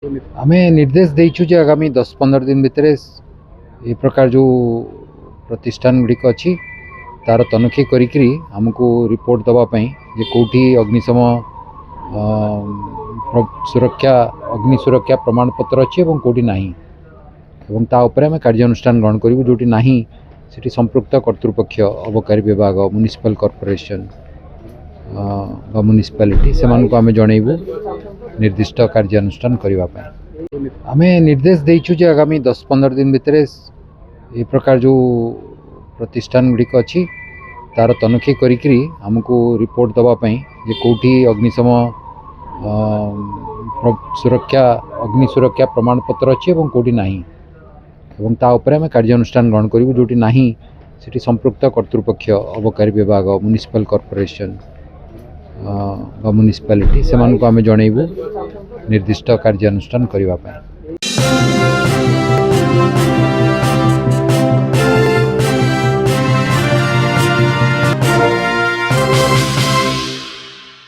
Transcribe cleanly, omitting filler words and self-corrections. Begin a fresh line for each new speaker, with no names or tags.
आमे निर्देश देइछु जे आगामी 10-15 दिन भितर ए प्रकार जो प्रतिष्ठान गुड़िक अच्छी तार तनखी करी आमको रिपोर्ट दवापाई जे कौटी अग्निशम सुरक्षा अग्नि सुरक्षा प्रमाण पत्र अच्छी और कौटी नहीं एवं ता उपरे आम कार्यानुष्ठान ग्रहण करूँ जोटी नहीं सेठी संपृक्त कर्तृपक्ष अबकारी विभाग म्युनिसिपल कॉर्पोरेशन म्युनिसिपालिटी से आम जनइबू निर्दिष्ट कार्यानुष्ठान करने आमे निर्देश देइछु जे आगामी 10-15 दिन भितर ए प्रकार जो प्रतिष्ठान गुड़िक अच्छी तार तनखी करी आमको रिपोर्ट दवापाई जे कौटी अग्निशम सुरक्षा अग्नि सुरक्षा प्रमाण पत्र अच्छी और कौटी नहीं एवं ता उपरे आम कार्यानुष्ठान ग्रहण करूँ जोटी नहीं सेठी संपृक्त कर्तृपक्ष अबकारी विभाग म्युनिसिपल कॉर्पोरेशन म्युनिसिपालिटी से आम जनइबू निर्दिष्ट कार्यानुष्ठान करने।